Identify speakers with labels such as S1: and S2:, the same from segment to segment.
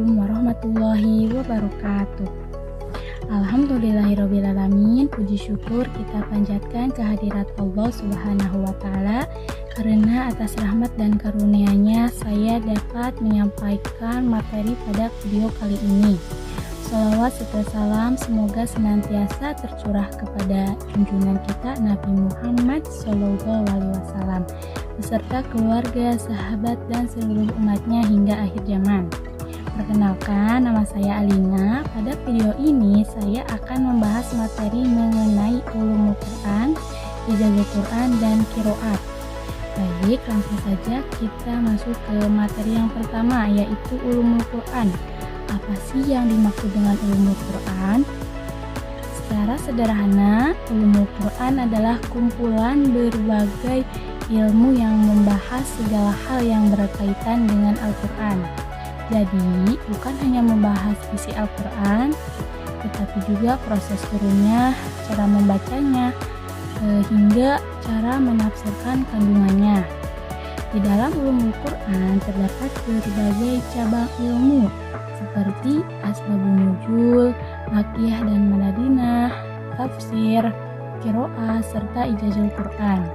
S1: Assalamualaikum warahmatullahi wabarakatuh. Alhamdulillahirrabbilalamin. Puji syukur kita panjatkan kehadirat Allah Subhanahu wa Ta'ala, karena atas rahmat dan karunia-Nya saya dapat menyampaikan materi pada video kali ini. Shalawat serta salam semoga senantiasa tercurah kepada junjungan kita Nabi Muhammad SAW beserta keluarga, sahabat, dan seluruh umatnya hingga akhir zaman. Perkenalkan, nama saya Alina. Pada video ini saya akan membahas materi mengenai ulumul Quran, ijazah Quran, dan qiraat. Baik, langsung saja kita masuk ke materi yang pertama, yaitu ulumul Quran. Apa sih yang dimaksud dengan ulumul Quran? Secara sederhana, ulumul Quran adalah kumpulan berbagai ilmu yang membahas segala hal yang berkaitan dengan Al-Quran. Jadi, bukan hanya membahas isi Al-Quran, tetapi juga proses turunnya, cara membacanya, hingga cara menafsirkan kandungannya. Di dalam ulumul Quran terdapat berbagai cabang ilmu, seperti asbabun nuzul, makiyah dan madinah, tafsir, qiraat, serta ijazah Quran.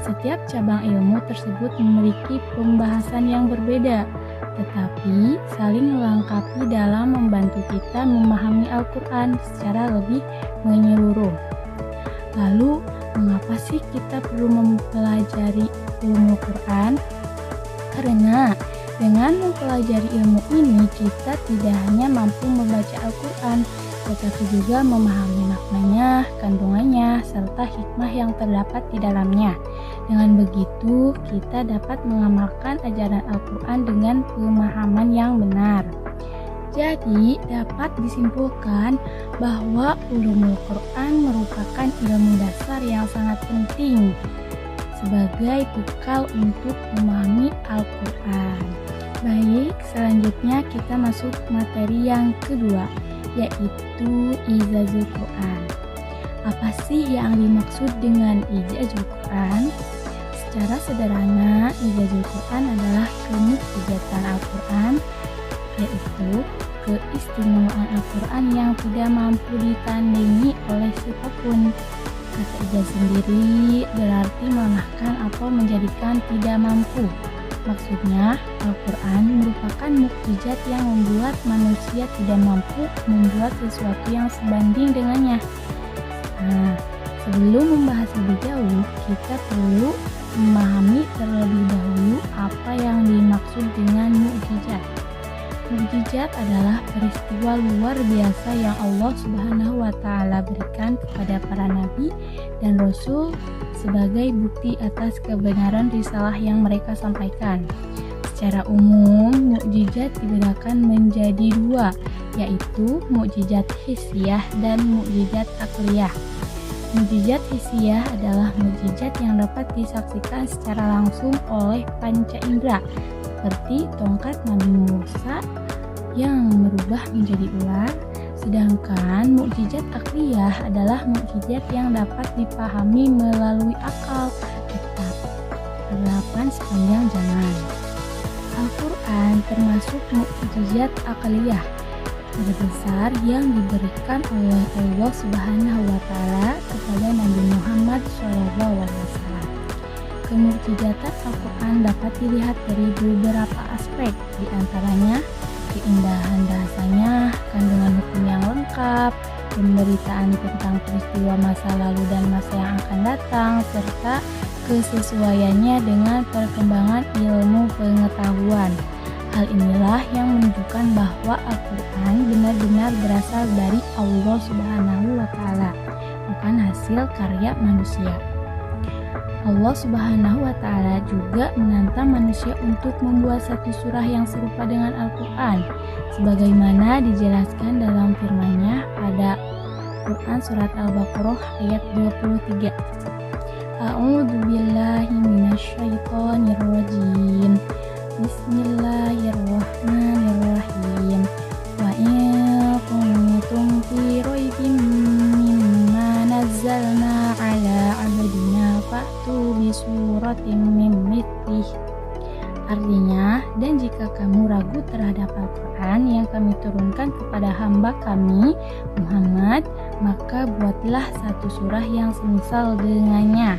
S1: Setiap cabang ilmu tersebut memiliki pembahasan yang berbeda, tetapi saling melengkapi dalam membantu kita memahami Al-Quran secara lebih menyeluruh. Lalu, mengapa sih kita perlu mempelajari ilmu Quran? Karena dengan mempelajari ilmu ini, kita tidak hanya mampu membaca Al-Quran, tetapi juga memahami maknanya, kandungannya, serta hikmah yang terdapat di dalamnya. Dengan begitu, kita dapat mengamalkan ajaran Al-Quran dengan pemahaman yang benar. Jadi, dapat disimpulkan bahwa ulumul Quran merupakan ilmu dasar yang sangat penting sebagai bekal untuk memahami Al-Quran. Baik, selanjutnya kita masuk materi yang kedua, yaitu ijazah Quran. Apa sih yang dimaksud dengan ijazah Quran? Secara sederhana, ijazah Quran adalah kemukjizatan Al-Quran, yaitu keistimewaan Al-Quran yang tidak mampu ditandingi oleh siapapun. Kata ijazah sendiri berarti mengalahkan atau menjadikan tidak mampu. Maksudnya, Al-Quran merupakan mukjizat yang membuat manusia tidak mampu membuat sesuatu yang sebanding dengannya. Nah, sebelum membahas lebih jauh, kita perlu memahami terlebih dahulu apa yang dimaksud dengan mukjizat. Mukjizat adalah peristiwa luar biasa yang Allah Subhanahu wa Ta'ala berikan kepada para nabi dan rasul sebagai bukti atas kebenaran risalah yang mereka sampaikan. Secara umum, mukjizat dibedakan menjadi dua, yaitu mukjizat hissiyah dan mukjizat akliyah. Mukjizat hissiyah adalah mukjizat yang dapat disaksikan secara langsung oleh panca indera, seperti tongkat Nabi Musa yang berubah menjadi ular. Sedangkan mukjizat akliyah adalah mukjizat yang dapat dipahami melalui akal, tetap terlapan sepanjang zaman. Al-Quran termasuk mukjizat akliyah terbesar yang diberikan oleh Allah Subhanahu wa Ta'ala kepada Nabi Muhammad SAW. Kemukjizatan Al-Quran dapat dilihat dari beberapa aspek, di antaranya keindahan bahasanya, kandungan hukum yang lengkap, pemberitaan tentang peristiwa masa lalu dan masa yang akan datang, serta kesesuaiannya dengan perkembangan ilmu pengetahuan. Hal inilah yang menunjukkan bahwa Al-Quran benar-benar berasal dari Allah Subhanahu wa Ta'ala, bukan hasil karya manusia. Allah Subhanahu wa Ta'ala juga menantang manusia untuk membuat satu surah yang serupa dengan Al-Quran, sebagaimana dijelaskan dalam firman-Nya pada Quran surat Al-Baqarah ayat 23. A'udzu billahi minasyaitonir rajim. Bismillahirrahmanirrahim. Wa in kuntum fi raibin mimma nazzalna ala 'abdina fa'tu bi suratin min mithlih. Artinya, dan jika kamu ragu terhadap Al-Quran yang kami turunkan kepada hamba kami Muhammad, maka buatlah satu surah yang semisal dengannya.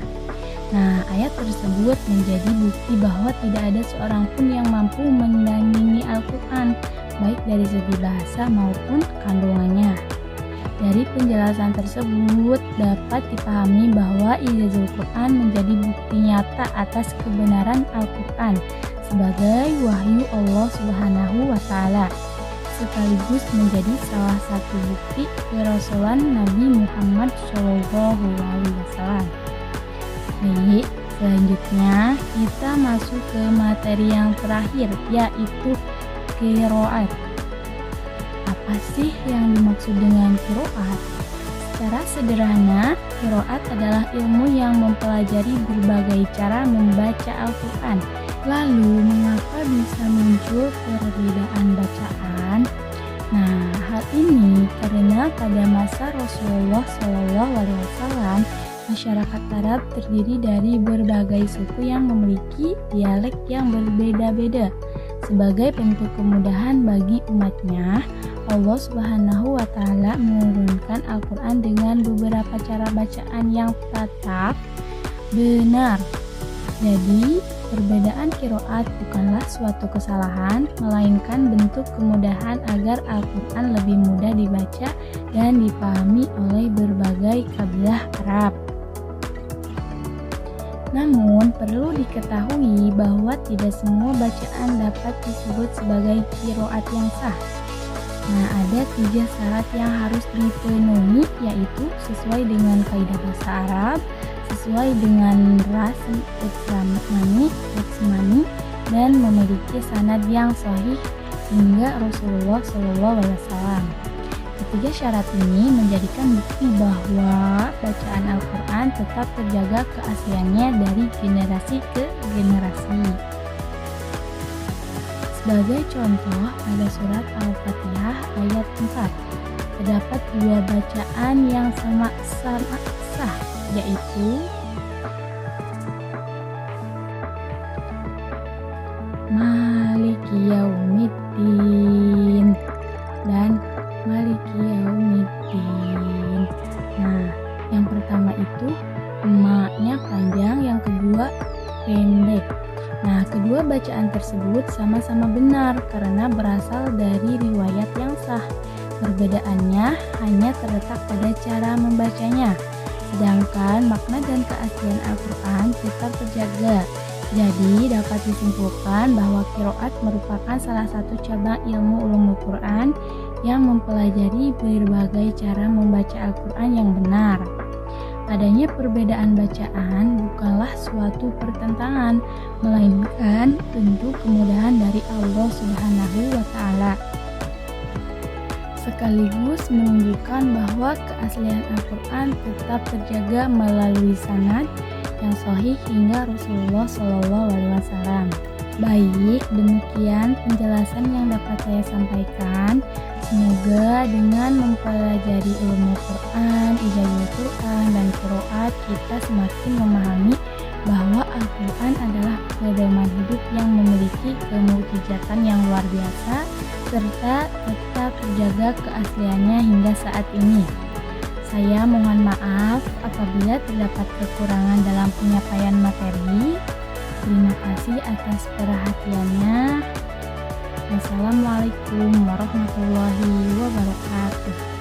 S1: Nah, ayat tersebut menjadi bukti bahwa tidak ada seorang pun yang mampu mendandingi Al-Quran, baik dari segi bahasa maupun kandungannya. Dari penjelasan tersebut dapat dipahami bahwa ijazah Al-Quran menjadi bukti nyata atas kebenaran Al-Quran sebagai wahyu Allah Subhanahu wa Ta'ala, sekaligus menjadi salah satu bukti kerasulan Nabi Muhammad SAW. Baik, selanjutnya kita masuk ke materi yang terakhir, yaitu qiraat. Apa sih yang dimaksud dengan qiraat? Secara sederhana, qiraat adalah ilmu yang mempelajari berbagai cara membaca Al-Quran. Lalu, mengapa bisa muncul perbedaan bacaan? Nah, hal ini karena pada masa Rasulullah SAW, masyarakat Arab terdiri dari berbagai suku yang memiliki dialek yang berbeda-beda. Sebagai bentuk kemudahan bagi umatnya, Allah Subhanahu wa Ta'ala menurunkan Al-Quran dengan beberapa cara bacaan yang tetap benar. Jadi, perbedaan qiraat bukanlah suatu kesalahan, melainkan bentuk kemudahan agar Al-Quran lebih mudah dibaca dan dipahami oleh berbagai kabilah Arab. Namun, perlu diketahui bahwa tidak semua bacaan dapat disebut sebagai qiraat yang sah. Nah, ada 3 syarat yang harus dipenuhi, yaitu sesuai dengan kaidah bahasa Arab, sesuai dengan ras Utsmani, dan memiliki sanad yang sahih hingga Rasulullah SAW. Ketiga syarat ini menjadikan bukti bahwa bacaan Al-Quran tetap terjaga keasliannya dari generasi ke generasi. Sebagai contoh, pada surat Al-Fatihah ayat 4 terdapat 2 bacaan yang sama-sama sah, yaitu Maliki Yaumiddin dan Maliki Yaumiddin. Nah, yang pertama itu emaknya panjang, yang kedua pendek. Nah, kedua bacaan tersebut sama-sama benar karena berasal dari riwayat yang sah. Perbedaannya hanya terletak pada cara membacanya, sedangkan makna dan keaslian Al-Quran tetap terjaga. Jadi, dapat disimpulkan bahwa qiraat merupakan salah satu cabang ilmu ulumul Quran yang mempelajari berbagai cara membaca Al-Quran yang benar. Adanya perbedaan bacaan bukanlah suatu pertentangan, melainkan bentuk kemudahan dari Allah Subhanahu wa Ta'ala. Sekaligus menunjukkan bahwa keaslian Al-Quran tetap terjaga melalui sanad yang sahih hingga Rasulullah SAW. Baik, demikian penjelasan yang dapat saya sampaikan. Semoga dengan mempelajari ilmu Quran, ijazah Quran, dan qiraat, kita semakin memahami bahwa Al-Quran adalah pedoman hidup yang memiliki kemukjizatan yang luar biasa, serta tetap terjaga keasliannya hingga saat ini. Saya mohon maaf apabila terdapat kekurangan dalam penyampaian materi. Terima kasih atas perhatiannya. Wassalamualaikum warahmatullahi wabarakatuh.